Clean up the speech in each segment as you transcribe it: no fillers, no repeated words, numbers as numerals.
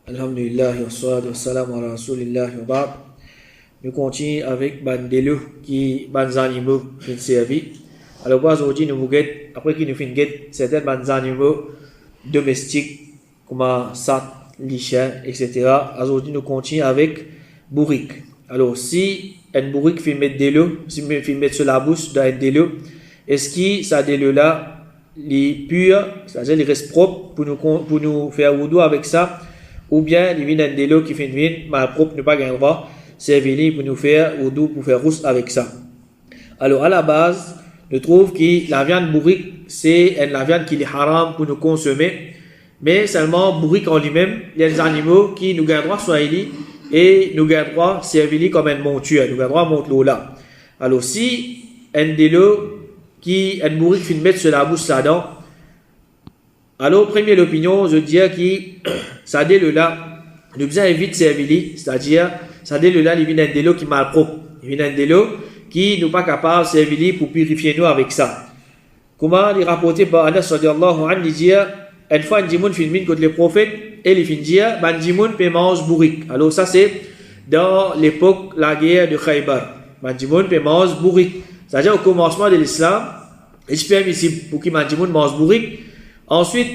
Alhamdulillah, wassalatu wassalamu ala rasulillah wa ba'd. Nous continuons avec Bandelo qui ban animaux qui servi. Alors aujourd'hui nous vous guette après qu'il nous fin guette certains ban animaux domestiques comme ça, les chiens, etc. Aujourd'hui nous continuons avec bourrique. Alors si un bourrique fait mettre de l'eau, si me fait mettre sur la bouche d'un de l'eau, est-ce que ça de l'eau là les pur, c'est-à-dire il reste propre pour nous faire wudu avec ça? Ou bien il vient de l'eau qui fait une vine, mal propre, ne pas gagner droit, servir pour nous faire wudu, pour faire rousse avec ça. Alors à la base, je trouve que la viande bourrique, c'est la viande qui est haram pour nous consommer, mais seulement bourrique en lui-même, il y a des animaux qui nous gagnent droit soit et nous gagnent droit servir comme un monture, nous gagnent droit monte l'eau là. Alors si un de l'eau qui un bourrique fait mettre sur la bouche là-dedans, alors, première opinion, je dirais que ça dé le là, nous besoin éviter servir, c'est-à-dire, ça dé le là, il vient d'un l'eau qui est mal propre. Il vient d'un l'eau qui n'est pas capable de servir pour purifier nous avec ça. Comment il rapporté par Anas sallallahu alayhi wa sallam, une fois, un djimoun filmine contre les prophètes, et il finit dire, ben djimoun peut manger bourrique. Alors, ça c'est dans l'époque, la guerre de Khaybar. Ben djimoun peut manger bourrique. C'est-à-dire, au commencement de l'islam, il est permissible pour qu'il ben djimoun mange bourrique. Ensuite,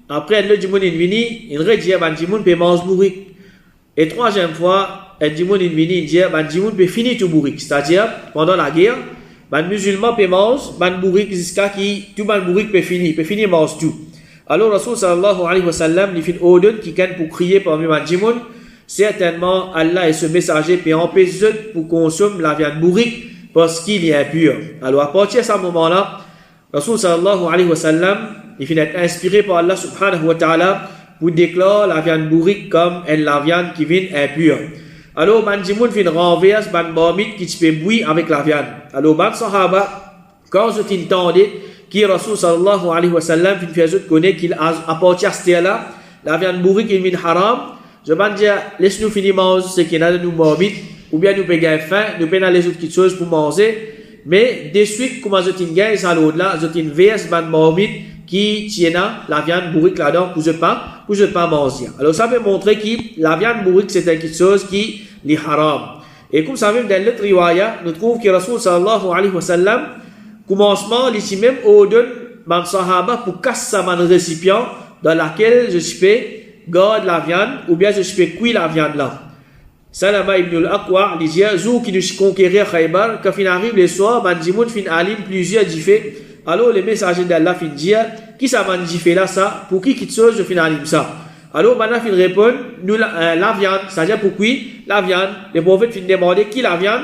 après le djimoun invini, il redit ban djimoun peut manger bourrique. Et troisième fois, un djimoun invini, il dit ban djimoun peut finir tout bourrique. C'est-à-dire, pendant la guerre, ban musulman peut manger ban bourrique jusqu'à qui tout ban bourrique peut finir manger tout. Alors Rasul sallallahu alayhi wa sallam, il fait ordre qui can pour crier parmi ban djimoun, certainement Allah et ce messager peut empêcher pour consommer la viande bourrique parce qu'il est impur. Alors à partir de ce moment-là, Rasul sallallahu alayhi wa sallam, il finit être inspiré par Allah subhanahu wa ta'ala pour déclarer la viande bourrique comme la viande qui vient impure. Alors, ban djimoun fin renverse ban marmite qui peut bouillir avec la viande. Alors, ban sahaba, quand je t'entendais, qui Rasul sallallahu alayhi wa sallam fin fait autre connaît qu'il a partir de ce là, la viande bourrique qui vient haram, je ban dire, laisse-nous finir manger ce qui est dans nous marmite, ou bien nous payer faim, nous payer les autres petites choses pour manger, mais de suite, comment je t'engage ça l'autre là, je t'inverse ban marmite qui tient la viande bourrique là-dedans pour ne pas manger. Alors ça veut montrer que la viande bourrique c'est quelque chose qui est haram. Et comme ça veut dans l'autre riwaya, nous trouvons que Rasul sallallahu alayhi wa sallam, commencement, ici même, ordonne ban sahaba pour casser un récipient dans laquelle je peux garder la viande ou bien je peux cuire la viande là. Salama ibn al-Aqwa, il dit, zou qui nous conquérir Khaybar, quand il arrive le soir, ban djimoun fin alim plusieurs diffés. Alors, le messager d'Allah fin dire, qui ça m'a fait là, ça, pour qui chose je finalim ça? Alors, maintenant, fin répond, nous, la viande, c'est-à-dire pour qui? La viande. Le prophète fin demander qui la viande?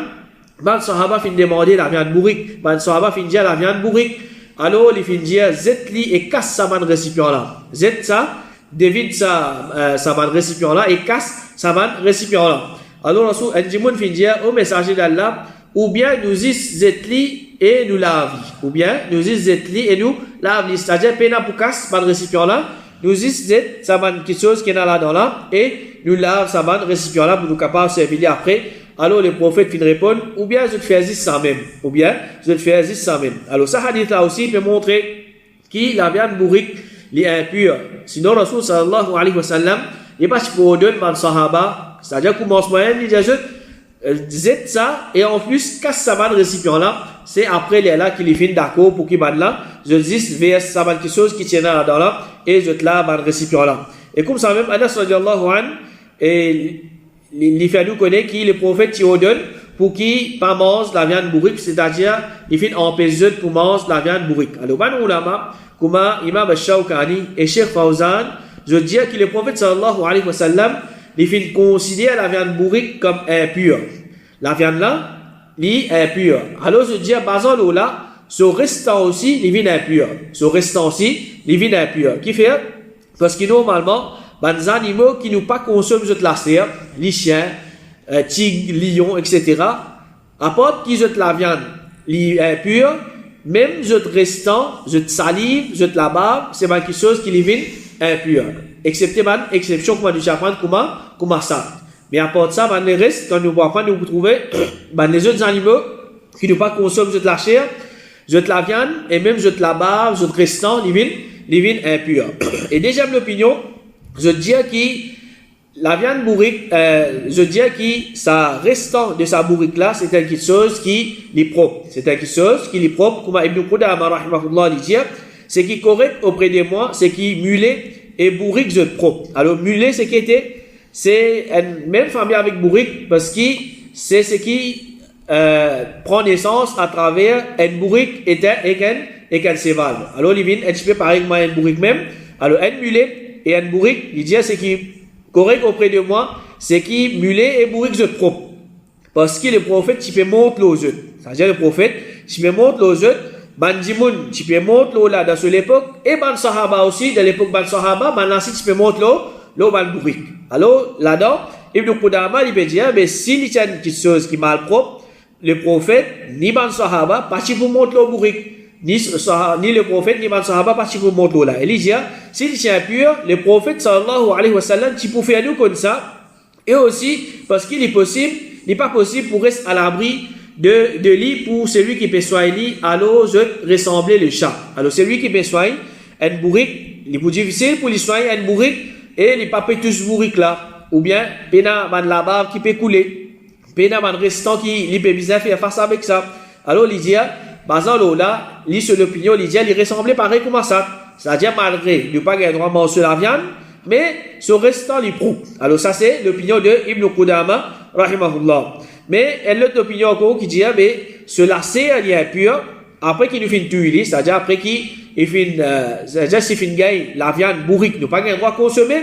Ban sahaba fin demander la viande bourrique. Ban sahaba fin dire la viande bourrique. Alors, il fin dire, zet-li et casse sa man récipient là. Zet ça, dévide sa man récipient là et casse sa man récipient là. Alors, un djimoun fin dire, au messager d'Allah, ou bien nous y zet-li et nous lave, ou bien nous y zetli et nous lave, c'est-à-dire pena pour casse ban récipient là, nous y zet ça ban quelque chose qui est là dans là et nous lave ça ban récipient là pour nous capable servir après. Alors le prophète fin répond, ou bien je te fais ça même, ou bien je te fais ça même. Alors ça hadith là aussi peut montrer que la viande bourrique est impure. Sinon Rasul sallallahu alayhi wa sallam, il pas pour donner ban sahaba, c'est-à-dire commence moyen il dit zet ça et en plus casse ça ban récipient là. C'est après les là qui les finissent d'accord pour qu'ils bandent là, je dis vers ça quelque chose qui tient là dans là et je te la ban récipient là. Et comme ça même Anas radiyallahu anhu et les fait nous connaît qui le prophète qui ordonne pour qu'il pas mange la viande bourrique, c'est-à-dire il finit empêcher pour manger la viande bourrique. Alors ban ulama comme Imam al-Shawkani et Cheikh Fawzan, je dis que le prophète sallallahu alayhi wa sallam il finit considérer la viande bourrique comme impure. La viande là li impur. Alors je dis à Bazal là, ce restant aussi, il vient impur. Ce restant aussi, il vient impur. Qui fait? Parce que normalement, les animaux qui nous pas consomment de la serre, les chiens, tigres, lions, etc., à part qu'ils jettent la viande, li impur, même je restant, je salive, je la bave, c'est quelque chose qui vient impur. Excepté man, exception comment nous apprendre comment ça. Mais à part de ça, les restes, quand nous vous trouvez, les autres animaux qui ne pas consomment de la chair, de la viande, et même de la bave, de restant, ils viennent impurs. Et deuxième opinion, je dis que la viande bourrique, je dirais que ça restant de sa bourrique là, c'est quelque chose qui est propre. C'est quelque chose qui est propre, comme Ibn Qudama rahimahullah dit, c'est qui est correct auprès de moi, c'est qui mulet et bourrique je propre. Alors mulet c'est qui était, c'est une même famille avec bourrique parce que c'est ce qui prend naissance à travers une bourrique et qu'un cheval. Alors il vient un petit peu pareil que une bourrique même. Alors un mulet et un bourrique, il dit c'est qui correct auprès de moi, c'est qui mulet et bourrique je propre. Parce que le prophète, tu peux monter l'eau. C'est-à-dire le prophète, tu peux monter l'eau. Ban Jimoun, tu peux monter l'eau là dans cette époque. Et Ban Sahaba aussi, dans l'époque Ban Sahaba, Ban Nassi, tu peux monter l'eau Ban bourrique. Alors là-dedans, Ibn Qudama, il peut dire, mais s'il y a quelque chose qui est mal propre, le prophète, ni Ban Sahaba, parti pour monter l'eau bourrique. Ni le prophète, ni Ban Sahaba, parti pour monter l'eau là. Et il dit, s'il est impur, le prophète, sallallahu alayhi wa sallam, tu peux faire nous comme ça. Et aussi, parce qu'il est possible, il n'est pas possible pour rester à l'abri de lui pour celui qui peut soigner, alors je ressembler le chat. Alors celui qui peut soigner, un bourrique, il est plus difficile pour lui soigner un bourrique, et il n'est pas tous bourrique là. Ou bien, pena man la bave qui peut couler, pena man restant qui peut bien faire face avec ça. Alors il dit, basant là, il sur l'opinion, il dit, il ressemblait pareil comme ça. C'est-à-dire, malgré ne pas avoir droit à manger la viande, mais ce restant, il prouve. Alors, ça, c'est l'opinion de Ibn Qudama, rahimahullah. Mais, il y a l'autre opinion encore qui dit, mais, ce lacet, il est impur, après qu'il nous fait une tuile, c'est-à-dire, après qu'il fait c'est-à-dire, s'il fait une gagne, la viande bourrique, ne pas avoir droit à consommer,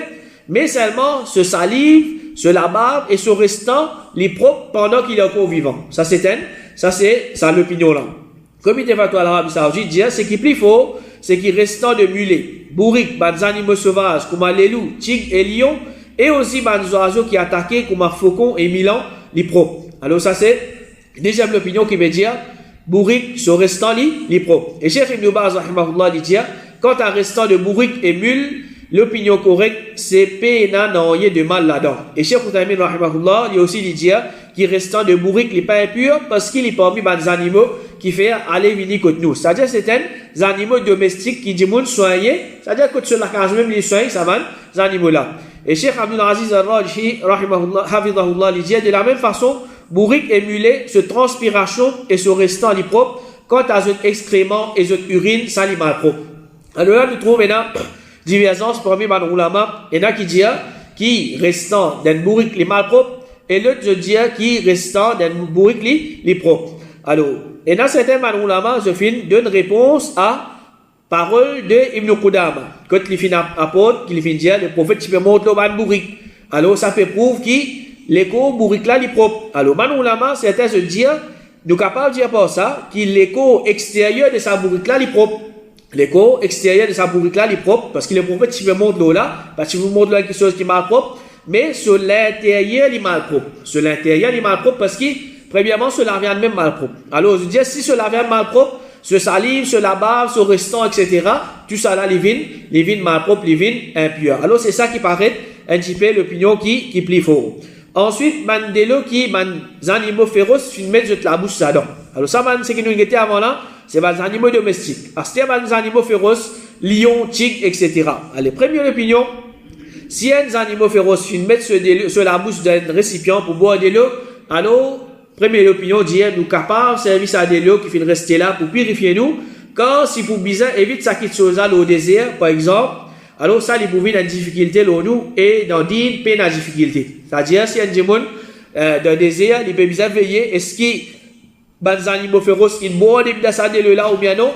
mais seulement, ce salive, ce labave et ce restant, il est propre pendant qu'il est encore vivant. Ça, c'est l'opinion là. Comme il fatwa l'Arabie Saoudite dit, c'est qui plus faux, c'est qui restant de mulets, bourriques, des animaux sauvages, comme les loups, tigres et lions, et aussi des oiseaux qui attaquent, comme faucon et milan, les propres. Alors ça c'est, deuxième l'opinion qui veut dire, bourrique, ce restant, les propres. Et Cheikh Ibn Baz, rahimahullah, dit, quant à restant de bourrique et mule, l'opinion correcte, c'est péna n'en de mal là-dedans. Et Cheikh Ibn rahimahullah, il aussi dit, qui restant de bourrique, n'est pas impur, parce qu'il est parmi des animaux qui fait aller venir contre nous. C'est-à-dire, c'est des animaux domestiques qui disent soigner, c'est-à-dire que sur la case même, les soignent, ça va, ces animaux-là. Et Cheikh Abdul Aziz al-Rajhi, rahimahullah, hafidahullah, il dit, de la même façon, bourrique et mulet, ce transpiration et ce restant, les propre, quant à ce excrément et ce urine, ça, les mal propre. Alors là, nous trouvons maintenant, divergence parmi les ulama, il y en a qui disent, qui restant d'un bourrique, les mal propres, et l'autre, je dis, qui restant d'un bourrique, les propres. Alors, et dans certains ulama, je finis d'une réponse à parole de Ibn Qudama. Quand il finit apôtre, qu'il finit dire, le prophète, tu peux monter le bourrique. Alors, ça fait prouve que l'écho bourrique là, il est propre. Alors, man ulama, certains se disent, nous capables de dire par ça, que l'écho extérieur de sa bourrique là, il est propre. L'écho extérieur de sa bourrique là, il est propre, parce que le prophète, tu peux monter l'eau là, parce que vous montre là quelque chose qui est mal propre, mais sur l'intérieur, il est mal propre. Sur l'intérieur, il est mal propre parce que, premièrement, ce la viande même mal propre. Alors, je dis, si ce la viande mal propre, ce salive, ce la bave, ce restant, etc., tout ça là, les vins mal propres, les vins impurs. Alors, c'est ça qui paraît un petit peu l'opinion qui plie fort. Ensuite, mandelo qui, les animaux féroces, ils mettent la bouche ça dedans. Alors, ça, c'est qui nous était avant là, c'est les animaux domestiques. Alors, c'était les animaux féroces, lions, tigres, etc. Allez, première opinion, si un animal féroce met sur la bouche d'un récipient pour boire de l'eau, alors, première opinion dit, nous capables de servir à de l'eau qui finit rester là pour purifier nous, quand si pour bizarre évite ça qui chose là au désert, par exemple, alors ça, il pouvait une difficulté là nous et dans une peine à difficulté. C'est-à-dire, si un démon dans le désert, il peut bizarre veiller, est-ce qu'il les animaux féroces qui boivent de l'eau là ou bien non,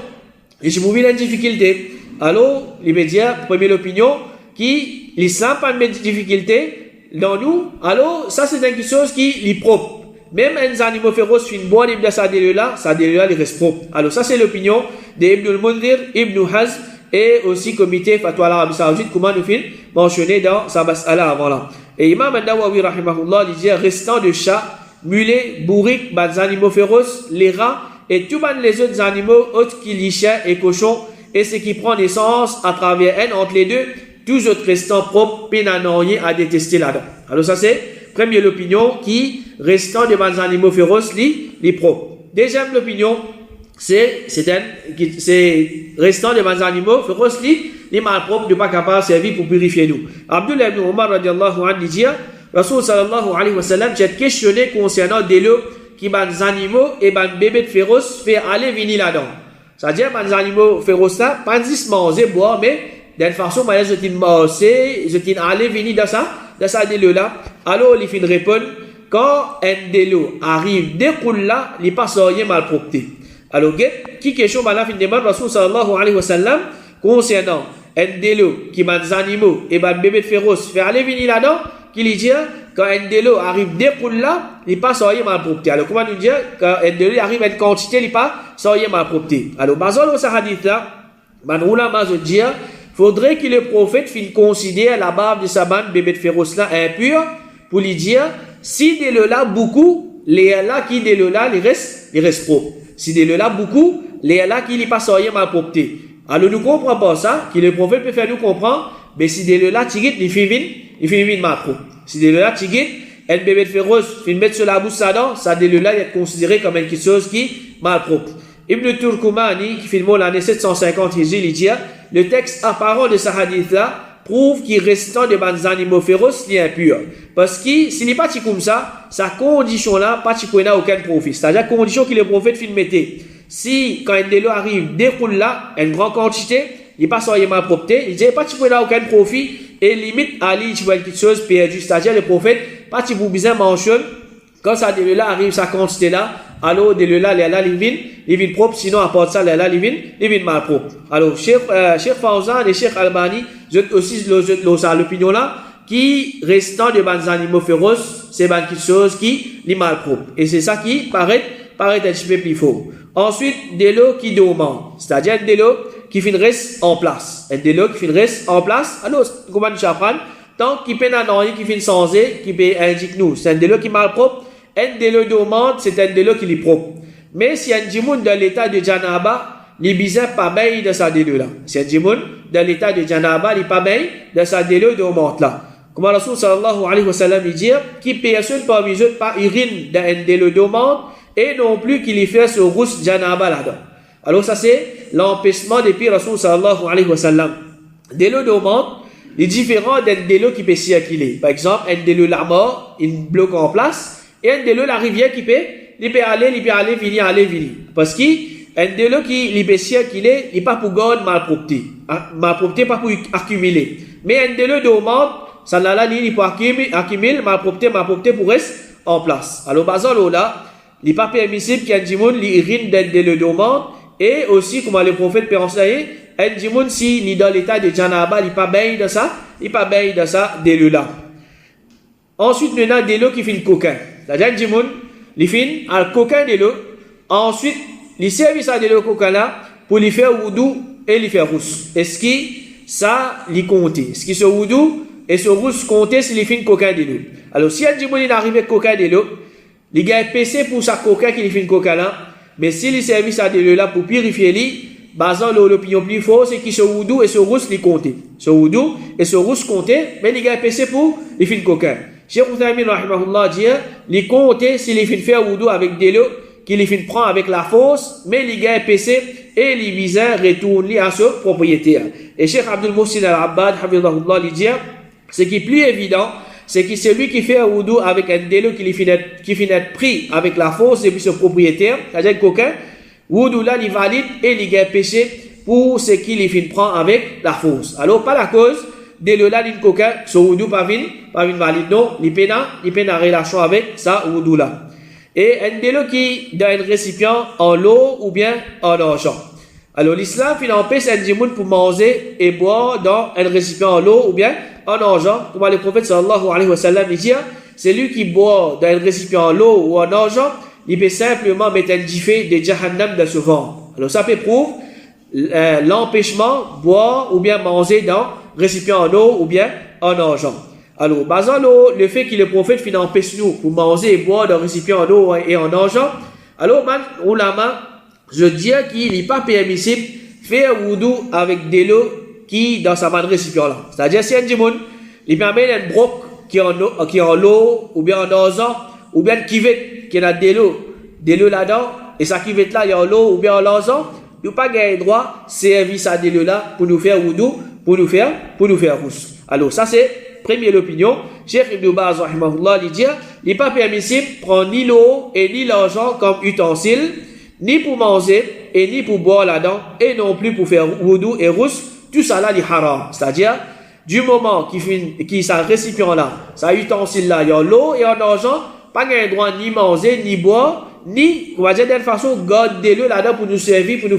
et je pouvais une difficulté. Alors, il peut dire, première opinion, qui l'islam pas de difficulté dans nous, alors ça c'est quelque chose qui est propre. Même un animal féroce qui boit de ça là il reste propre. Alors ça c'est l'opinion d'Ibn al-Mundhir, Ibn Hazm et aussi comité Fatwa l'Arabie Saoudite, comment nous fin mentionné dans sa mas'ala avant là. Et Imam al-Nawawi rahimahullah il dit restant de chat, mulet, bourrique, des animaux féroces, les rats et tous les autres animaux autres qui les chiens et cochons et ce qui prend naissance à travers un entre les deux, tous autres restants propres, pénanoriés à détester là-dedans. Alors ça c'est première l'opinion qui restant des animaux féroces, les propres. Deuxième l'opinion, c'est restant de bons animaux, féroces, les malpropres, ne pas capable de servir pour purifier nous. Abdullah ibn Omar, radiallahu anhu, dit, Rasul sallallahu alayhi wa sallam, j'ai questionné concernant des lots qui bons animaux et bons bébés féroces fait aller venir là-dedans. C'est-à-dire, bons animaux féroces là, pas juste manger, boire, mais d'une façon, je t'ai massé, je t'ai allé venir dans ça des lots là. Alors, il fin répondre, quand un des lots arrive, découle là, il passe rien malpropreté. Alors, qui question maintenant fin demande Rasul sallallahu alayhi wa sallam concernant un des lots qui bons animaux et bons bébés féroces fait aller venir là-dedans, qui lui dit quand un délo arrive découle là, il passe sans malpropreté. Alors comment nous dire quand un délo arrive à une quantité, il passe sans malpropreté. Alors basant ce hadith là, man ulama se dit faudrait que le prophète considère la barbe de sa bande bébé de féroce là impure pour lui dire si délo là beaucoup, les là qui délo là il reste propre. Si délo là beaucoup, les là qui il passe sans malpropreté. Alors nous comprenons pas ça, que le prophète peut faire nous comprendre, mais si délo là tigit il fait vite malpropre. Si de là, tu guides, un bébé de féroce, tu mettre sur la bouche ça dedans, ça de là, il est considéré comme quelque chose qui est malpropre. Ibn Turkumani, qui filme l'année 750, il dit, le texte apparent de ce hadith-là prouve qu'il restant de bons animaux féroces, il est impur. Parce que s'il n'est pas comme ça, sa condition-là, pas n'a aucun profit. C'est-à-dire, condition que le prophète film mettait. Si, quand un délo arrive, découle là, une grande quantité, il passe en malpropreté, il dit, pas n'a aucun profit, et limite, Ali, tu vois quelque chose perdu. C'est-à-dire, le prophète, pas tu vous bien mentionne, quand ça de là arrive, sa quantité là, alors de là, les vins propres, sinon, à part ça, les vins mal propres. Alors, Cheikh Fawzan et Cheikh Albani, je aussi, l'opinion là, qui restant de bons animaux féroces, c'est quelque chose qui est mal propre. Et c'est ça qui paraît un petit peu plus faux. Ensuite, de l'eau qui dormant. C'est-à-dire, de l'eau qui reste en place. Un délo qui reste en place. Alors, comment nous apprendre? Tant qu'il peut n'anoyer, qui finit sans qui peut indiquer nous. C'est un délo qui est mal propre. Un délo dormant, c'est un délo qui est propre. Mais si un djimoun dans l'état de Janaba, il bizarre pas bien de sa délo là. Si un djimoun dans l'état de Janaba, il pas bien de sa délo dormant là. Comme Rasul sallallahu alayhi wa sallam dit, qui personne parmi eux pas urine d'un délo dormant et non plus qu'il y fait ce rousse Janaba là-dedans. Alors ça c'est l'empêchement depuis Rasul sallallahu alayhi wa sallam. Délo dormant est différent d'un délo qui peut circuler. Par exemple, un délo la mort, il bloque en place, et un délo la rivière qui peut aller, venir. Parce qu'un délo qui peut circuler, il pas pour garder malpropreté. Malpropreté pas pour accumuler. Mais un délo dormant, ça là, il peut accumuler malpropreté pour rester en place. Alors, basant là, il n'est pas permissible qu'un djimoun l'urine d'un délo dormant. Et aussi, comme le prophète peut enseigner, un djimoun, s'il est dans l'état de Janaba, il n'est pas bien de ça, de là. Ensuite, nous avons des lots qui finissent coquin. C'est-à-dire, un djimoun, il finit à coquin de l'eau. Ensuite, il servit ça de l'eau coquin là, pour lui faire wudu et lui faire rousse. Est-ce que ça, il compte? Est-ce que ce wudu et ce rousse comptent s'il finit coquin de l'eau? Alors, si un djimoun, il arrive à coquin de l'eau, il y a un PC pour sa coquin qui finit coquin là. Mais si les services à de là pour purifier lui, basant l'opinion plus forte, c'est que ce wudu et ce rousse les compter. Ce wudu et ce rousse compter, mais les gars PC pour les fins coquin. Cheikh Uthaymin rahimahullah dit, les compter si les fins faire wudu avec de l'eau, qui les fin prend avec la force, mais les gars PC et les visins retournent à ce propriétaire. Et Cheikh Abdul Mohsin al-Abbad, hafidhahullah, dit, ce qui est plus évident, c'est que celui qui fait un wudu avec un délo qui finit pris avec la force et puis ce propriétaire, c'est-à-dire coquin, wudu là, il valide et il gagne péché pour ce qu'il finit prend avec la force. Alors, pas la cause, délo là, il coquin, ce wudu pas valide, non, il peine à relation avec ça wudu là. Et un délo qui dans un récipient en l'eau ou bien en argent. Alors, l'islam, il empêche un djimoun pour manger et boire dans un récipient en eau ou bien en argent. Comme le prophète sallallahu alayhi wa sallam dit, c'est lui qui boit dans un récipient en eau ou en argent, il peut simplement mettre un gifet de jahannam dans ce ventre. Alors, ça peut prouver l'empêchement boire ou bien manger dans un récipient en eau ou bien en argent. Alors, basant le fait que le prophète empêche nous pour manger et boire dans un récipient en eau et en argent, alors, ulama, je dis qu'il n'est pas permissible faire wudu avec de l'eau qui dans sa main récipient là. C'est-à-dire, si un djimoun, il permet un broc qui est en l'eau, ou bien en argent, ou bien une cuvette qui a de l'eau là-dedans, et ça qui va être là, il y a l'eau ou bien l'argent, nous pas gagner droit, servir ça de là pour nous faire wudu, pour nous faire rousse. Alors, ça c'est première opinion. Cheikh Ibn Baz, rahimahullah, il dit, il n'est pas permissible de prendre ni l'eau et ni l'argent comme utensile, ni pour manger et ni pour boire là-dedans, et non plus pour faire wudu et rousse. Tout ça là, il est haram. C'est-à-dire, du moment qui ça récipient là, ça utensile là, il y a l'eau et en argent, pas gain droit ni manger, ni boire, ni, on va dire d'une façon, garder-le là-dedans pour nous servir, pour nous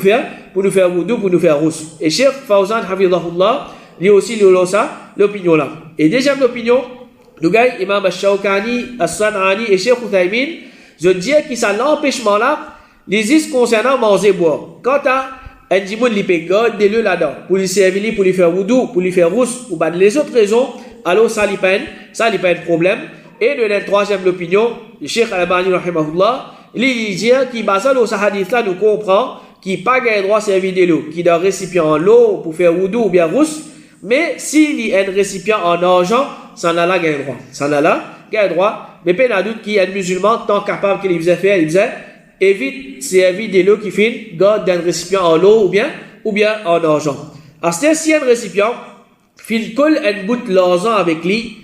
faire wudu, pour nous faire rousse. Et Cheikh Fawzan, hafidhahullah, lui aussi, il a ça, l'opinion là. Et deuxième opinion, le gars, Imam Al-Shawkani, As-San'ani et Cheikh Uthaymin, je dis que ça l'empêchement là, les is concernant manger, boire. Quant à un dimoun li peut garder-le là-dedans, pour lui servir, pour lui faire wudu, pour lui faire rousse, ou ben les autres raisons, alors ça lui pas un problème. Et de la troisième opinion, le Cheikh Al-Albani, rahimahullah, il dit qu'il base sur ce hadith là, nous comprend qu'il pas gain droit servir de l'eau, qui d'un récipient en eau pour faire wudu ou bien rousse, mais s'il y a un récipient en argent, ça n'a là gain droit. Ça n'a là gain droit, mais pas de doute qu'il y a un musulman tant capable qu'il faisait faire, il faisait évite servir de l'eau qui fait garde d'un récipient en eau ou bien en argent. À ce si un récipient fait colle un bout de l'argent avec lui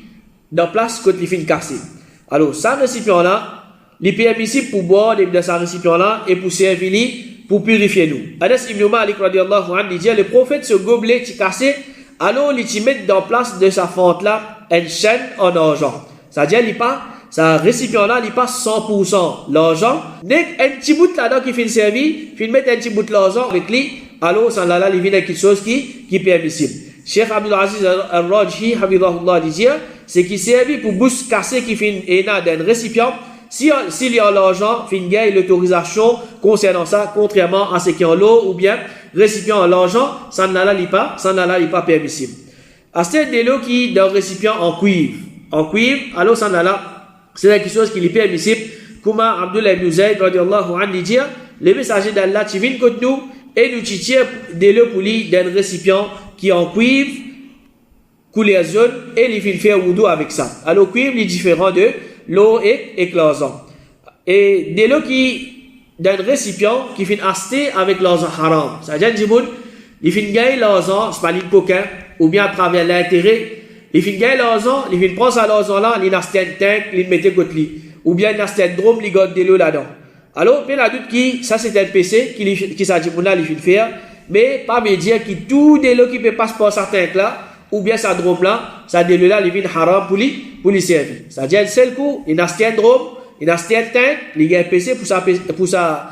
dans place quand il fait cassé. Alors, ça récipient là, il est permissible pour boire de ce récipient là et pour servir lui pour purifier nous. Anas ibn Malik radiyallahu anhu dit le prophète ce gobelet qui cassé, alors il met dans place de sa fente là une chaîne en argent. C'est-à-dire il pas ça récipient là, il pas 100% l'argent, n'est un petit bout là-dedans qui fait servir, il met un petit bout de l'argent avec lui, alors ça là il vient quelque chose qui est permissible. Cheikh Abdul Aziz Al-Rajhi, habibullah, dit c'est qui servi pour bouche cassée qui fait d'un récipient. S'il y a l'argent, il y a l'autorisation concernant ça, contrairement à ce qui est en l'eau ou bien récipient en l'argent, ça n'est pas permissible. À ce de l'eau qui est dans récipient en cuivre, alors ça n'est là, c'est quelque chose qui est permissible. Comme Abdullah ibn Zayd, radiallahu anhu, dit, les messagers d'Allah qui viennent contre nous et nous tirent de l'eau pour lui d'un récipient qui est en cuivre, couleur jaune, et il fait faire wudu avec ça. Alors, cuivre est différent de l'eau et l'argent. Et de l'eau qui d'un récipient qui fait acheter avec l'argent haram. C'est-à-dire, il fait gagner l'argent, c'est pas l'île coquin, ou bien à travers l'intérêt. Il fait gagner l'argent, il fait prendre cet argent là, il achète un tank, il met côté lui. Ou bien il achète un drôme, il garde de l'eau là-dedans. Alors, il y a doute qui, ça c'est un PC qui s'agit là, il fait faire, mais pas me dire que tout de l'eau qui peut passer par certains là, ou bien sa drôme là, ça de l'eau là, il vient haram pour lui servir. C'est-à-dire, le seul coup, il achète un drôme, il achète un tank, il a un PC pour sa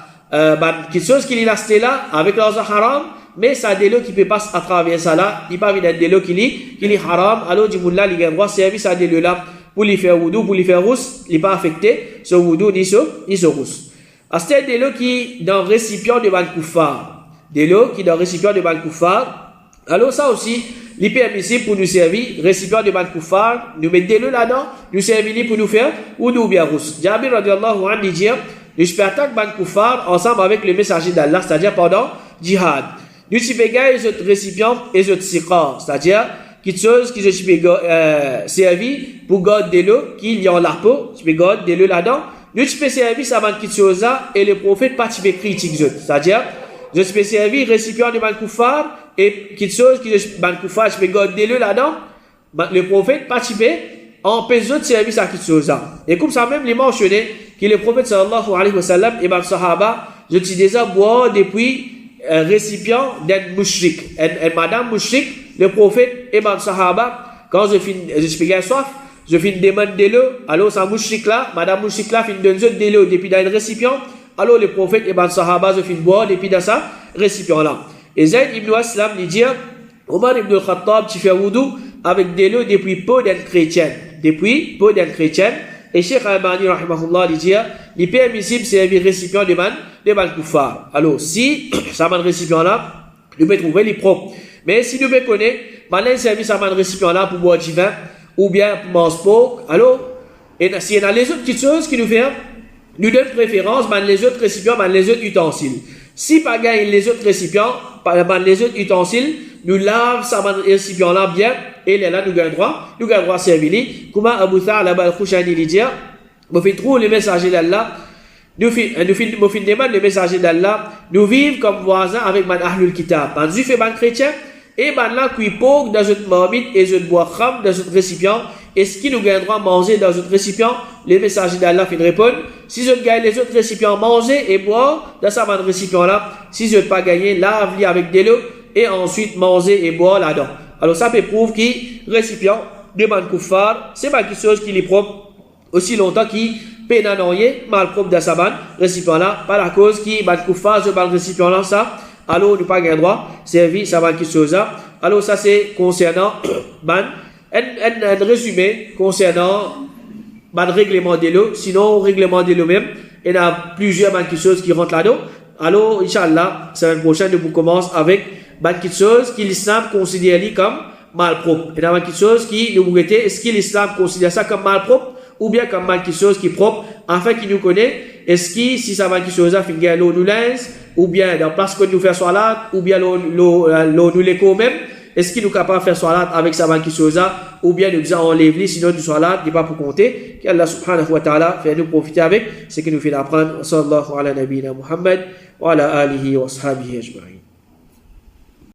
quelque chose qu'il a acheté là, avec l'argent haram, mais ça de l'eau qui peut passer à travers ça là, il pas venir de l'eau qui est haram, alors du là, il a droit servir ça de l'eau là, pour lui faire wudu, pour lui faire rousse, il n'est pas affecté, ce wudu ni ce rousse. À ce de l'eau qui dans le récipient de Balkoufar, de l'eau qui dans le récipient de Balkoufar, alors ça aussi, il est permissible pour nous servir, récipient de Balkoufar, nous mettre de l'eau là-dedans, nous servir pour nous faire wudu ou bien rousse. Jabir radiallahu anhu dit, nous peux attaquer Balkoufar ensemble avec le messager d'Allah, c'est-à-dire pendant djihad. Nous tu peux gagner ce récipient et ce siqar, c'est-à-dire quelque chose qui je peux servir pour garder de l'eau qui y a en la peau, tu peux garder de l'eau là-dedans. Nous tu peux servir ça quelque chose là et le prophète pas tu peux critiquer, c'est-à-dire je peux servir récipient de Balkoufar et quelque chose qui je Balkoufar je peux garder de l'eau là-dedans. Le prophète pas tu peux empêcher de servir ça quelque chose là. Et comme ça même les mentionné que le prophète sallallahu alayhi wa sallam et ben sahaba je dis déjà boire depuis un récipient d'un mouchrik, un madame mouchrik, le prophète et ben sahaba, quand je fais soif, je fais une demande de l'eau, alors sa mouchrik là, madame mouchrik là, fait une demande de l'eau depuis dans un récipient, alors le prophète et ben sahaba, je fais boire depuis dans ça récipient là. Et Zayd ibn Aslam lui dit, Omar ibn Khattab, tu fais wudu avec de l'eau depuis peau d'un chrétien, et Cheikh Al-Albani rahimahullah lui dit, il est permissible servir récipient de Balkoufar. Alors, si ça m'a récipient là, nous pouvons trouver les propres. Mais si nous connaissons, maintenant servir ça m'a récipient là pour boire du vin, ou bien pour manger porc, alors, et s'il y a les autres petites choses qui nous font, nous donnons préférence, les autres récipients, les autres ustensiles. Si pas gagne les autres récipients, les autres ustensiles, nous lavons ça récipient là bien, et là, nous gagnons droit servir. Comme Abu Tha'laba al-Khushani dit, vous faites trop les messagers d'Allah, nous demandons le messager d'Allah, nous vivons comme voisins avec man ahlul kitab, man juif et man chrétien, et man là qui pogue dans une marmite et une bois kham dans un récipient, est-ce qu'il nous gagne droit à manger dans un récipient? Le messager d'Allah fait répondre, si je gagne les autres récipients, manger et boire dans ça récipient là, si je ne pas gagner, lave-les avec de l'eau, et ensuite manger et boire là-dedans. Alors ça peut prouver que récipient de man kuffar, c'est pas quelque chose qui est propre aussi longtemps qui pénanoyer mal propre de sa récipient là, par la cause qui man kuffar, ce récipient là, ça, alors nous pas gagne droit, servir ça va quelque chose là. Alors ça c'est concernant un résumé concernant le règlement de l'eau. Sinon, règlement de l'eau même, il y a plusieurs choses qui rentrent là-dedans. Alors, Inch'Allah, semaine prochaine, nous commençons avec quelque chose qui l'islam considère comme malpropre. Il y a quelque chose qui nous regarde, est-ce que l'islam considère ça comme malpropre ou bien comme quelque chose qui est propre, afin qu'il nous connaît, est-ce que si ça va quelque chose à finir l'eau nous lance, ou bien dans place que nous faisons salat, ou bien l'eau nous l'écho même, est-ce qu'il nous est capable de faire salat avec sa banque sosa, ou bien nous disons on lève sinon du salat n'est pas pour compter, qu'Allah subhanahu wa ta'ala fait nous profiter avec, c'est que nous fait apprendre, sallallahu ala nabina Muhammad, wa ala alihi wa ashabihi ajma'in.